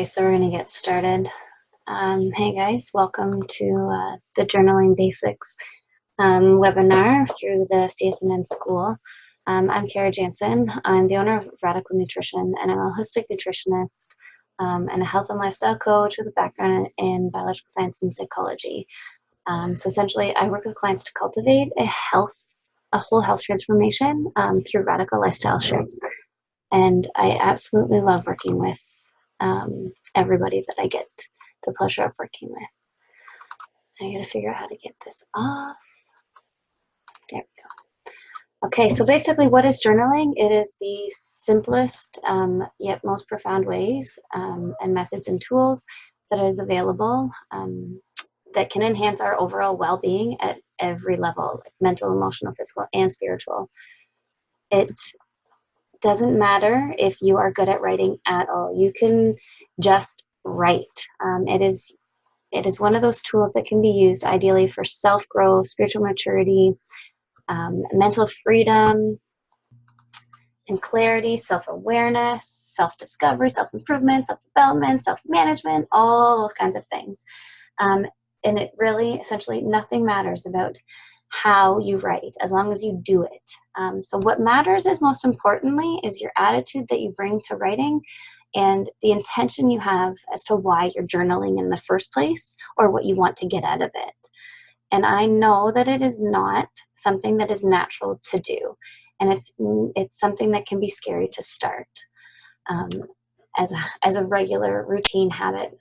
Okay, so we're going to get started. Hey guys, welcome to the Journaling Basics webinar through the CSNN School. I'm Cara Janzen. I'm the owner of Radical Nutrition, and I'm a holistic nutritionist and a health and lifestyle coach with a background in biological science and psychology. So essentially, I work with clients to cultivate a whole health transformation through radical lifestyle shifts. And I absolutely love working with everybody that I get the pleasure of working with. I gotta figure out how to get this off. There we go. Okay, so basically what is journaling? It is the simplest yet most profound ways and methods and tools that is available that can enhance our overall well-being at every level, like mental, emotional, physical, and spiritual. It doesn't matter if you are good at writing at all. You can just write. It is one of those tools that can be used ideally for self-growth, spiritual maturity, mental freedom and clarity, self-awareness, self-discovery, self-improvement, self-development, self-management, all those kinds of things. And it really, essentially, nothing matters about how you write as long as you do it. So what matters is, most importantly, is your attitude that you bring to writing and the intention you have as to why you're journaling in the first place or what you want to get out of it. And I know that it is not something that is natural to do, and it's something that can be scary to start as a regular routine habit.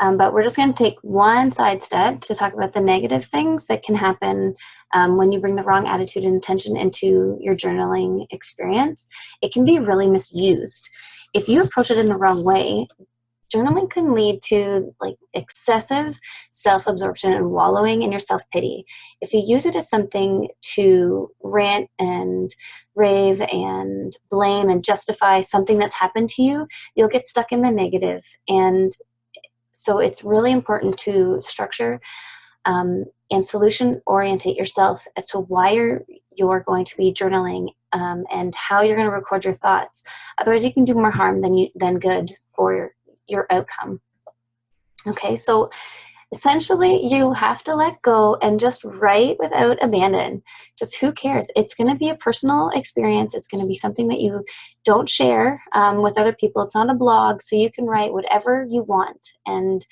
But we're just going to take one side step to talk about the negative things that can happen when you bring the wrong attitude and intention into your journaling experience. It can be really misused. If you approach it in the wrong way, journaling can lead to like excessive self-absorption and wallowing in your self-pity. If you use it as something to rant and rave and blame and justify something that's happened to you, you'll get stuck in the negative. And so it's really important to structure and solution orientate yourself as to why you're going to be journaling and how you're going to record your thoughts. Otherwise, you can do more harm than good for your outcome. Okay, so essentially you have to let go and just write without abandon. Just who cares? It's going to be a personal experience. It's going to be something that you don't share with other people. It's not a blog, so you can write whatever you want and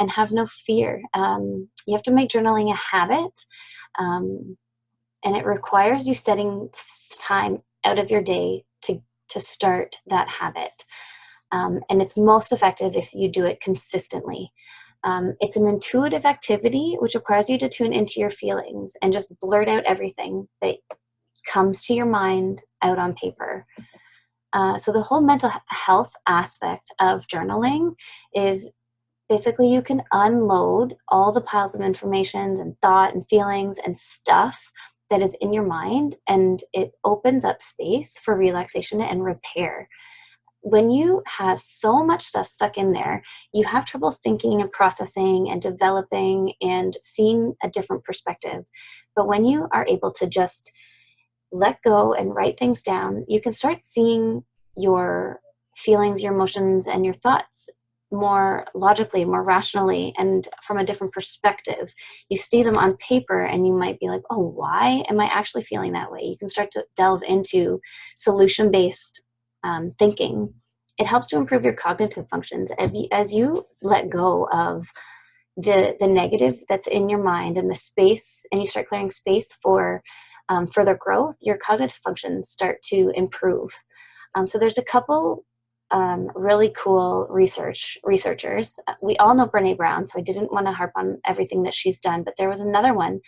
have no fear. You have to make journaling a habit, and it requires you setting time out of your day to start that habit. And it's most effective if you do it consistently. It's an intuitive activity which requires you to tune into your feelings and just blurt out everything that comes to your mind out on paper. So the whole mental health aspect of journaling is basically you can unload all the piles of information and thought and feelings and stuff that is in your mind, and it opens up space for relaxation and repair. When you have so much stuff stuck in there, you have trouble thinking and processing and developing and seeing a different perspective. But when you are able to just let go and write things down, you can start seeing your feelings, your emotions, and your thoughts more logically, more rationally, and from a different perspective. You see them on paper and you might be like, oh, why am I actually feeling that way? You can start to delve into solution-based thinking. It helps to improve your cognitive functions. As you let go of the negative that's in your mind and the space, and you start clearing space for further growth, your cognitive functions start to improve. So there's a couple really cool researchers. We all know Brene Brown, so I didn't want to harp on everything that she's done, but there was another one,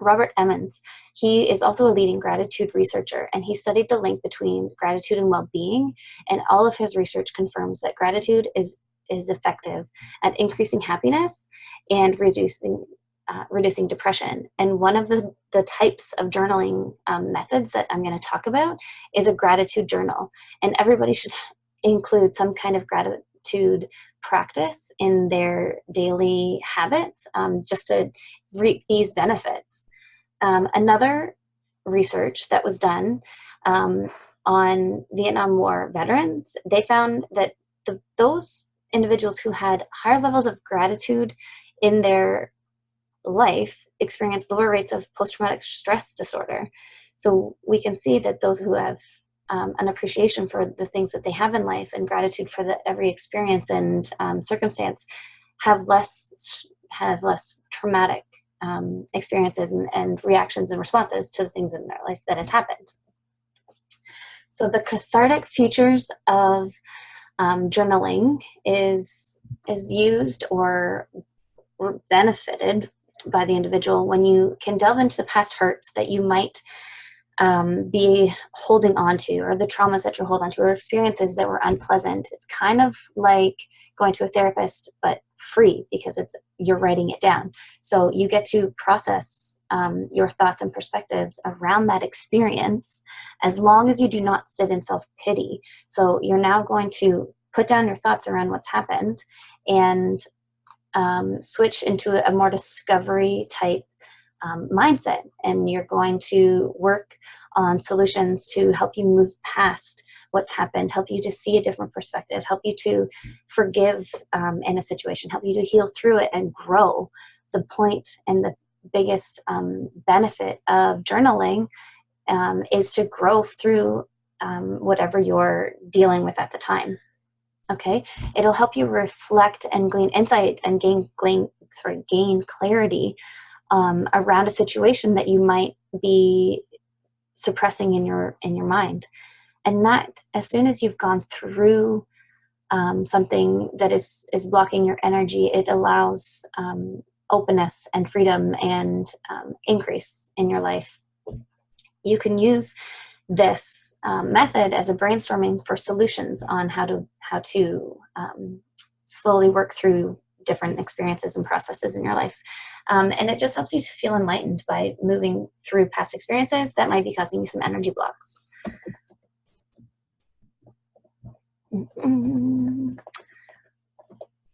Robert Emmons. He is also a leading gratitude researcher, and he studied the link between gratitude and well-being, and all of his research confirms that gratitude is effective at increasing happiness and reducing depression. And one of the types of journaling methods that I'm going to talk about is a gratitude journal, and everybody should include some kind of gratitude practice in their daily habits just to reap these benefits. Another research that was done on Vietnam War veterans, they found that those individuals who had higher levels of gratitude in their life experienced lower rates of post-traumatic stress disorder. So we can see that those who have an appreciation for the things that they have in life and gratitude for every experience and circumstance have less traumatic experiences and reactions and responses to the things in their life that has happened. So the cathartic features of journaling is used or benefited by the individual when you can delve into the past hurts that you might be holding on to, or the traumas that you hold on to, or experiences that were unpleasant. It's kind of like going to a therapist, but free, because you're writing it down. So you get to process your thoughts and perspectives around that experience, as long as you do not sit in self-pity. So you're now going to put down your thoughts around what's happened and switch into a more discovery type mindset, and you're going to work on solutions to help you move past what's happened, help you to see a different perspective, help you to forgive in a situation, help you to heal through it and grow. The point and the biggest benefit of journaling is to grow through whatever you're dealing with at the time. Okay, it'll help you reflect and glean insight and gain clarity around a situation that you might be suppressing in your mind. And that, as soon as you've gone through something that is blocking your energy, it allows openness and freedom and increase in your life. You can use this method as a brainstorming for solutions on how to slowly work through different experiences and processes in your life. And it just helps you to feel enlightened by moving through past experiences that might be causing you some energy blocks.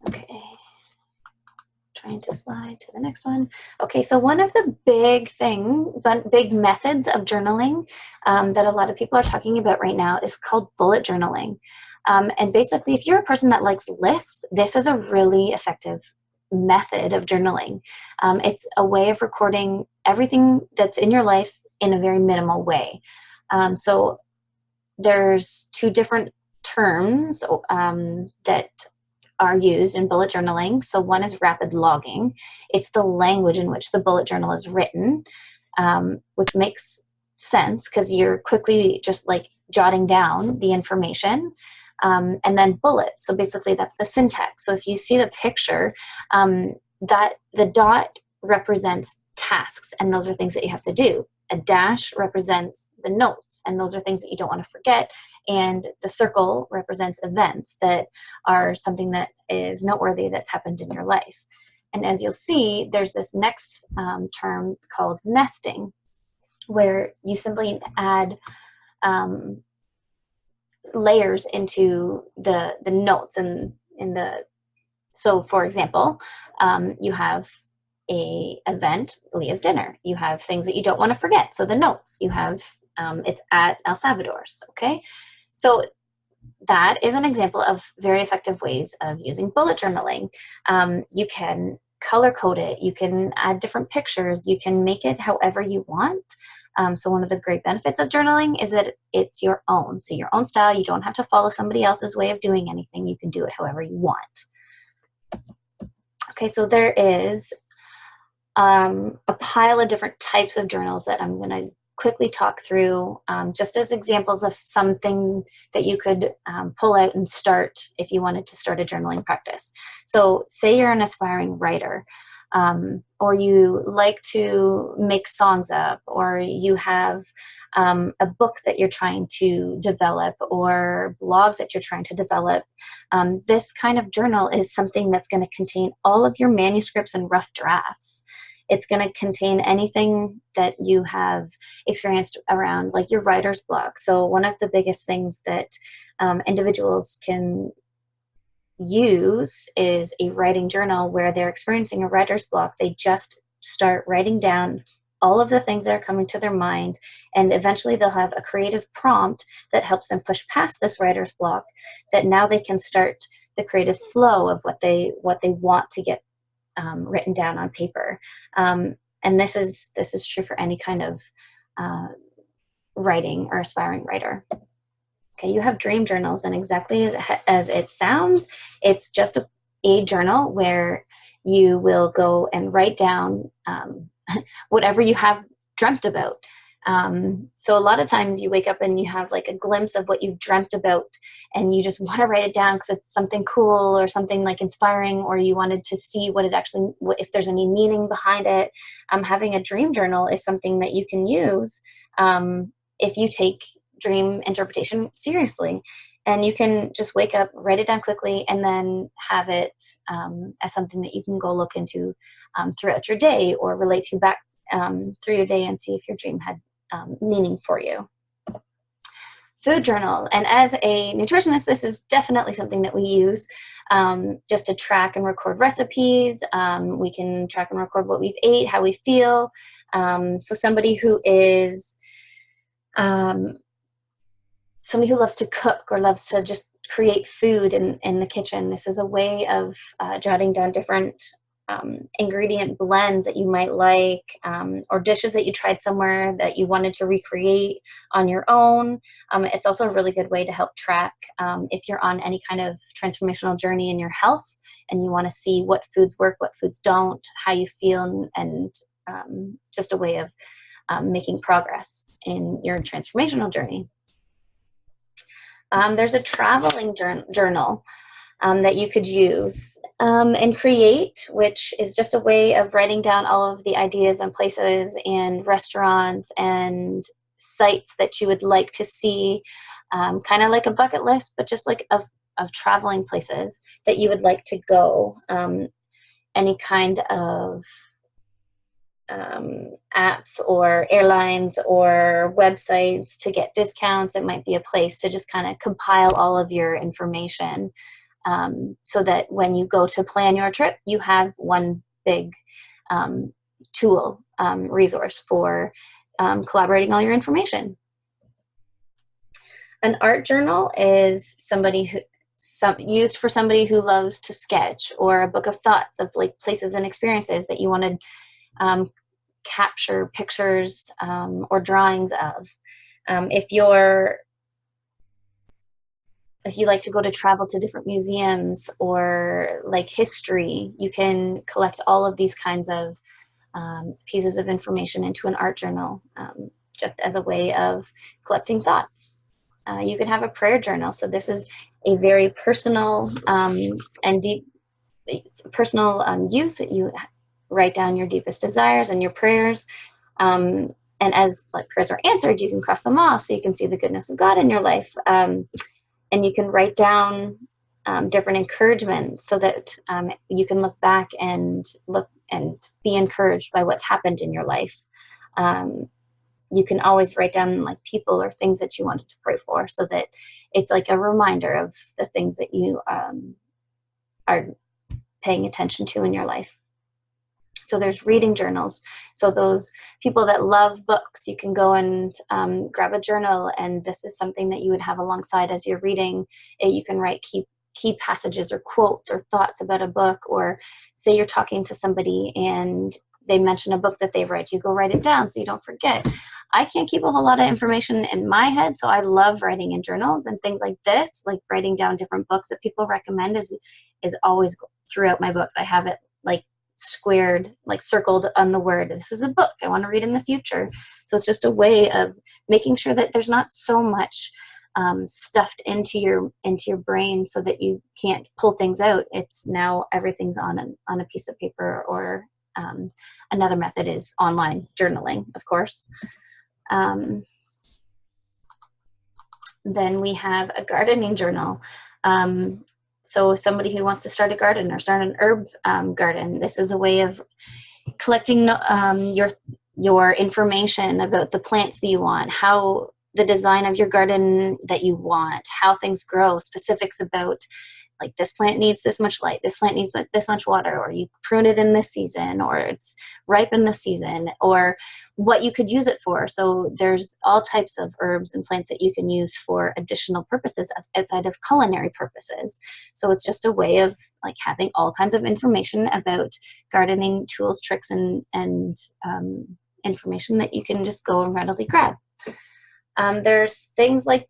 Okay. Trying to slide to the next one. Okay, so one of the big methods of journaling that a lot of people are talking about right now is called bullet journaling. And basically, if you're a person that likes lists, this is a really effective method of journaling. It's a way of recording everything that's in your life in a very minimal way. So there's two different terms that are used in bullet journaling. So one is rapid logging. It's the language in which the bullet journal is written, which makes sense because you're quickly just like jotting down the information. And then bullets. So basically that's the syntax. So if you see the picture, that the dot represents tasks, and those are things that you have to do. A dash represents the notes, and those are things that you don't want to forget. And the circle represents events that are something that is noteworthy that's happened in your life. And as you'll see, there's this next term called nesting, where you simply add layers into the notes and in the. So for example, you have a event, Leah's dinner. You have things that you don't want to forget. So the notes you have, it's at El Salvador's. Okay. So that is an example of very effective ways of using bullet journaling. You can color code it. You can add different pictures. You can make it however you want. So one of the great benefits of journaling is that it's your own. So your own style. You don't have to follow somebody else's way of doing anything. You can do it however you want. Okay, so there is a pile of different types of journals that I'm going to quickly talk through just as examples of something that you could pull out and start if you wanted to start a journaling practice. So say you're an aspiring writer, or you like to make songs up, or you have a book that you're trying to develop, or blogs that you're trying to develop. This kind of journal is something that's going to contain all of your manuscripts and rough drafts. It's going to contain anything that you have experienced around like your writer's block. So one of the biggest things that individuals can use is a writing journal where they're experiencing a writer's block. They just start writing down all of the things that are coming to their mind, and eventually they'll have a creative prompt that helps them push past this writer's block, that now they can start the creative flow of what they want to get written down on paper. And this is true for any kind of writing or aspiring writer. Okay, you have dream journals, and exactly as it sounds, it's just a journal where you will go and write down whatever you have dreamt about. So a lot of times you wake up and you have like a glimpse of what you've dreamt about, and you just want to write it down because it's something cool or something like inspiring, or you wanted to see what it actually, if there's any meaning behind it. Having a dream journal is something that you can use if you take dream interpretation seriously. And you can just wake up, write it down quickly, and then have it as something that you can go look into throughout your day, or relate to back through your day and see if your dream had meaning for you. Food journal. And as a nutritionist, this is definitely something that we use just to track and record recipes. We can track and record what we've ate, how we feel. So somebody who is somebody who loves to cook or loves to just create food in the kitchen, this is a way of jotting down different ingredient blends that you might like, or dishes that you tried somewhere that you wanted to recreate on your own. It's also a really good way to help track if you're on any kind of transformational journey in your health and you want to see what foods work, what foods don't, how you feel, and just a way of making progress in your transformational journey. There's a traveling journal that you could use and create, which is just a way of writing down all of the ideas and places and restaurants and sites that you would like to see, kind of like a bucket list, but just like of traveling places that you would like to go. Any kind of apps or airlines or websites to get discounts. It might be a place to just kind of compile all of your information, so that when you go to plan your trip, you have one big tool, resource for collaborating all your information. An art journal is used for somebody who loves to sketch, or a book of thoughts of like places and experiences that you want to capture pictures or drawings of. If you like to go to travel to different museums or like history, you can collect all of these kinds of pieces of information into an art journal, just as a way of collecting thoughts. You can have a prayer journal. So this is a very personal and deep personal use that you write down your deepest desires and your prayers. And as like prayers are answered, you can cross them off so you can see the goodness of God in your life. And you can write down different encouragement so that you can look back and be encouraged by what's happened in your life. You can always write down like people or things that you wanted to pray for, so that it's like a reminder of the things that you are paying attention to in your life. So there's reading journals. So those people that love books, you can go and grab a journal, and this is something that you would have alongside as you're reading. You can write key passages or quotes or thoughts about a book, or say you're talking to somebody and they mention a book that they've read, you go write it down so you don't forget. I can't keep a whole lot of information in my head, so I love writing in journals, and things like this, like writing down different books that people recommend, is always throughout my books. I have it like squared, like circled on the word, this is a book I want to read in the future. So it's just a way of making sure that there's not so much stuffed into your brain so that you can't pull things out. It's now everything's on a piece of paper, or another method is online journaling, of course. Then we have a gardening journal. So somebody who wants to start a garden or start an herb garden, this is a way of collecting your information about the plants that you want, how the design of your garden that you want, how things grow, specifics about like this plant needs this much light, this plant needs this much water, or you prune it in this season, or it's ripe in this season, or what you could use it for. So there's all types of herbs and plants that you can use for additional purposes outside of culinary purposes. So it's just a way of like having all kinds of information about gardening tools, tricks, and information that you can just go and readily grab. There's things like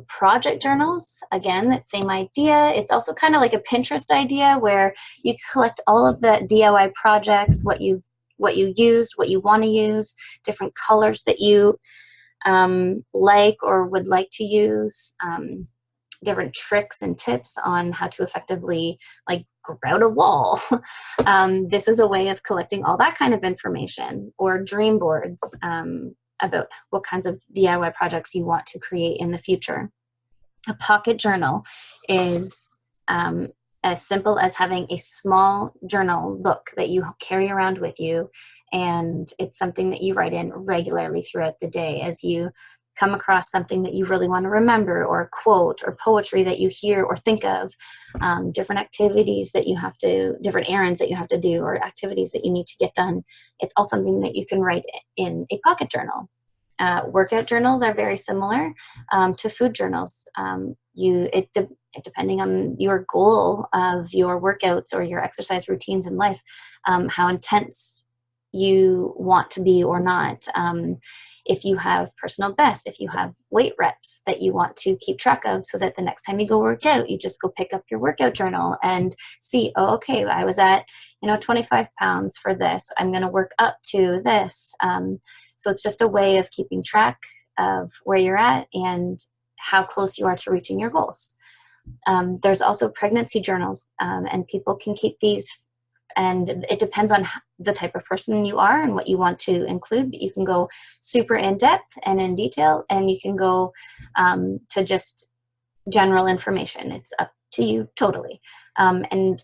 project journals. Again, that same idea. It's also kind of like a Pinterest idea where you collect all of the DIY projects, what you used, what you want to use, different colors that you like or would like to use, different tricks and tips on how to effectively like grout a wall. This is a way of collecting all that kind of information, or dream boards. About what kinds of DIY projects you want to create in the future. A pocket journal is as simple as having a small journal book that you carry around with you, and it's something that you write in regularly throughout the day as you come across something that you really want to remember, or a quote or poetry that you hear or think of, different activities that you have to, different errands that you have to do, or activities that you need to get done. It's all something that you can write in a pocket journal. Workout journals are very similar to food journals. Depending on your goal of your workouts or your exercise routines in life, how intense you want to be or not. If you have personal best, if you have weight reps that you want to keep track of, so that the next time you go work out, you just go pick up your workout journal and see, oh, okay, I was at 25 pounds for this. I'm going to work up to this. So it's just a way of keeping track of where you're at and how close you are to reaching your goals. There's also pregnancy journals, and people can keep these, and it depends on the type of person you are and what you want to include. But you can go super in depth and in detail, and you can go to just general information. It's up to you totally. And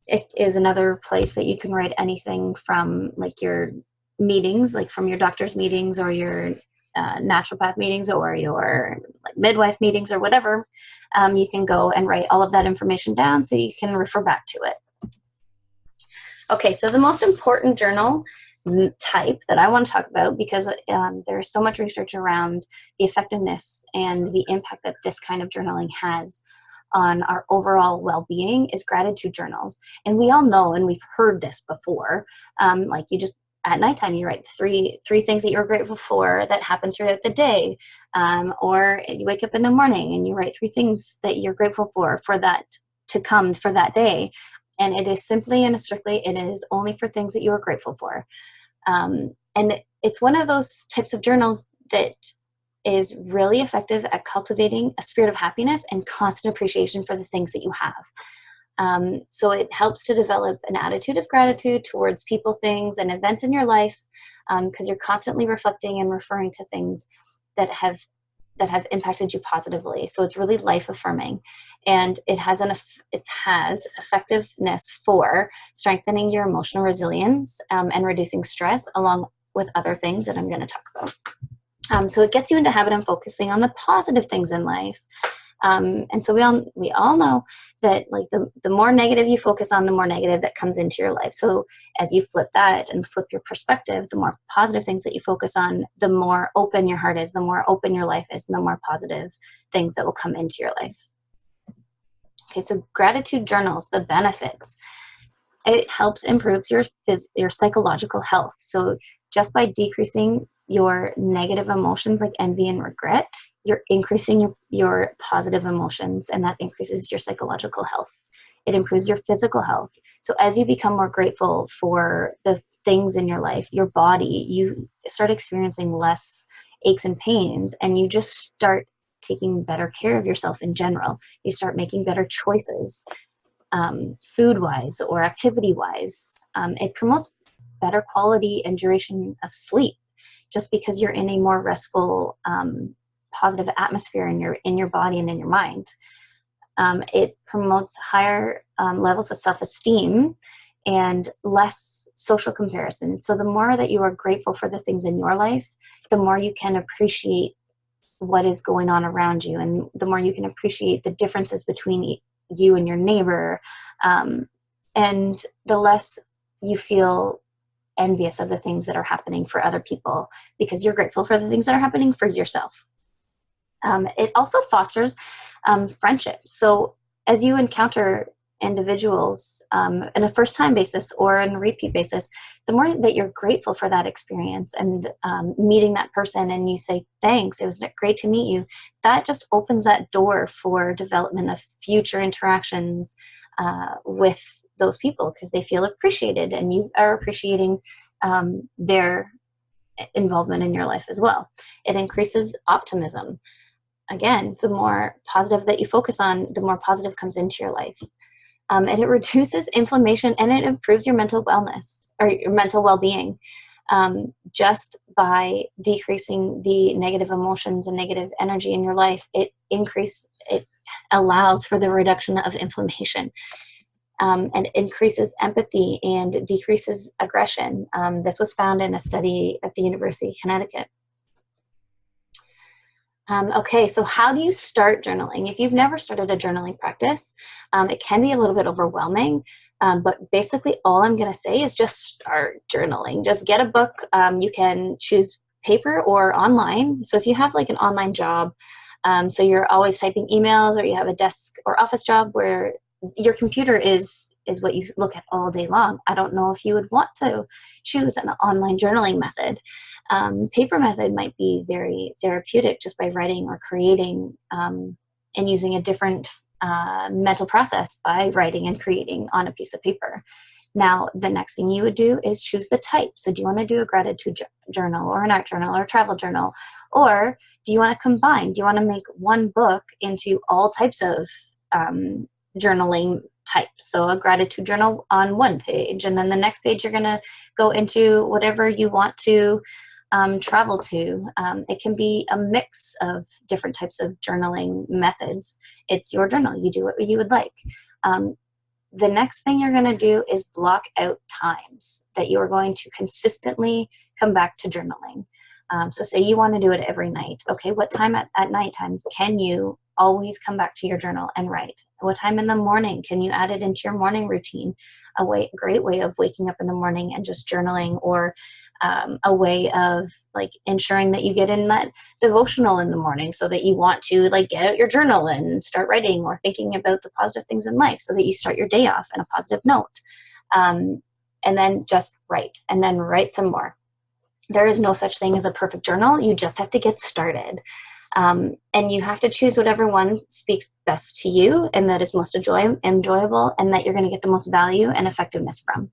it is another place that you can write anything from like your meetings, like from your doctor's meetings or your naturopath meetings or your like midwife meetings or whatever. You can go and write all of that information down so you can refer back to it. Okay, so the most important journal type that I want to talk about, because there's so much research around the effectiveness and the impact that this kind of journaling has on our overall well-being, is gratitude journals. And we all know, and we've heard this before, like you just, at nighttime, you write three things that you're grateful for that happen throughout the day. Or you wake up in the morning and you write 3 things that you're grateful for that to come for that day. And it is simply and strictly, it is only for things that you are grateful for. And it's one of those types of journals that is really effective at cultivating a spirit of happiness and constant appreciation for the things that you have. So it helps to develop an attitude of gratitude towards people, things, and events in your life, because you're constantly reflecting and referring to things that have impacted you positively. So it's really life affirming, and it has effectiveness for strengthening your emotional resilience and reducing stress, along with other things that I'm going to talk about. So it gets you into habit of focusing on the positive things in life. And so we all know that like the more negative you focus on, the more negative that comes into your life. So as you flip that and flip your perspective, the more positive things that you focus on, the more open your heart is, the more open your life is, and the more positive things that will come into your life. Okay, so gratitude journals, the benefits. It helps improve your psychological health. So just by decreasing your negative emotions like envy and regret, you're increasing your positive emotions, and that increases your psychological health. It improves your physical health. So as you become more grateful for the things in your life, your body, you start experiencing less aches and pains, and you just start taking better care of yourself in general. You start making better choices, food-wise or activity-wise. It promotes better quality and duration of sleep, just because you're in a more restful, positive atmosphere in your body and in your mind. It promotes higher levels of self-esteem and less social comparison. So the more that you are grateful for the things in your life, the more you can appreciate what is going on around you, and the more you can appreciate the differences between you and your neighbor, and the less you feel envious of the things that are happening for other people, because you're grateful for the things that are happening for yourself. It also fosters friendship. So as you encounter individuals in a first-time basis or in a repeat basis, the more that you're grateful for that experience and meeting that person, and you say, thanks, it was great to meet you, that just opens that door for development of future interactions with those people, because they feel appreciated and you are appreciating their involvement in your life as well. It increases optimism. Again, the more positive that you focus on, the more positive comes into your life. And it reduces inflammation, and it improves your mental wellness or your mental well-being, just by decreasing the negative emotions and negative energy in your life. It allows for the reduction of inflammation, and increases empathy and decreases aggression. This was found in a study at the University of Connecticut. Okay, so how do you start journaling? If you've never started a journaling practice, it can be a little bit overwhelming, but basically all I'm going to say is just start journaling. Just get a book. You can choose paper or online. So if you have like an online job, so you're always typing emails, or you have a desk or office job where your computer is what you look at all day long, I don't know if you would want to choose an online journaling method. Paper method might be very therapeutic, just by writing or creating, and using a different mental process by writing and creating on a piece of paper. Now, the next thing you would do is choose the type. So do you want to do a gratitude journal or an art journal or a travel journal? Or do you want to combine? Do you want to make one book into all types of journaling types? So a gratitude journal on one page, and then the next page you're going to go into whatever you want to travel to. It can be a mix of different types of journaling methods. It's your journal. You do what you would like. The next thing you're going to do is block out times that you are going to consistently come back to journaling. So say you want to do it every night. Okay, what time at nighttime can you always come back to your journal and write? What time in the morning can you add it into your morning routine? A great way of waking up in the morning and just journaling, or a way of like ensuring that you get in that devotional in the morning, so that you want to like get out your journal and start writing or thinking about the positive things in life, so that you start your day off on a positive note. And then just write, and then write some more. There is no such thing as a perfect journal. You just have to get started. And you have to choose whatever one speaks best to you, and that is most enjoyable, and that you're going to get the most value and effectiveness from.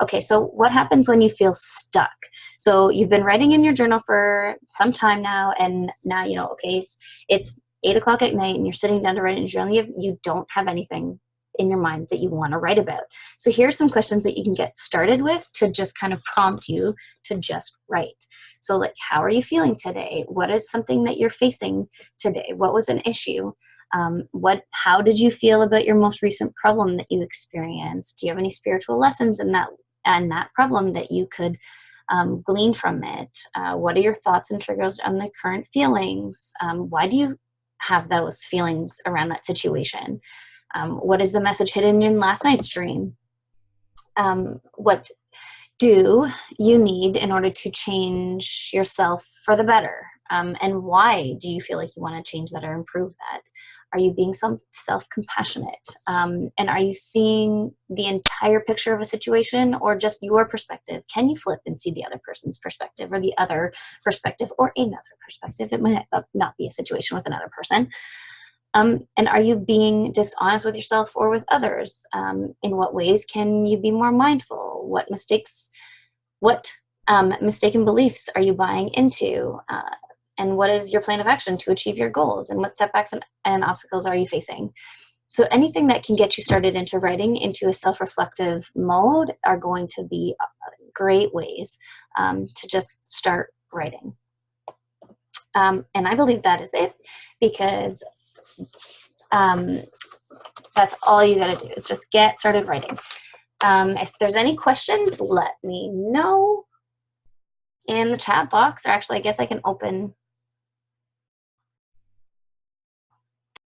Okay, so what happens when you feel stuck? So you've been writing in your journal for some time now, and now you know, okay, it's 8 o'clock at night, and you're sitting down to write in your journal. You don't have anything in your mind that you want to write about. So here's some questions that you can get started with to just kind of prompt you to just write. So like, how are you feeling today? What is something that you're facing today? What was an issue? How did you feel about your most recent problem that you experienced? Do you have any spiritual lessons in that problem that you could glean from it? What are your thoughts and triggers on the current feelings? Why do you have those feelings around that situation? What is the message hidden in last night's dream? What do you need in order to change yourself for the better? And why do you feel like you want to change that or improve that? Are you being self-compassionate? And are you seeing the entire picture of a situation, or just your perspective? Can you flip and see the other person's perspective, or the other perspective, or another perspective? It might not be a situation with another person. And are you being dishonest with yourself or with others? In what ways can you be more mindful? What mistaken beliefs are you buying into? And what is your plan of action to achieve your goals? And what setbacks and obstacles are you facing? So anything that can get you started into writing into a self-reflective mode are going to be great ways to just start writing. And I believe that is it, because that's all you got to do, is just get started writing. If there's any questions, let me know in the chat box, or actually I guess I can open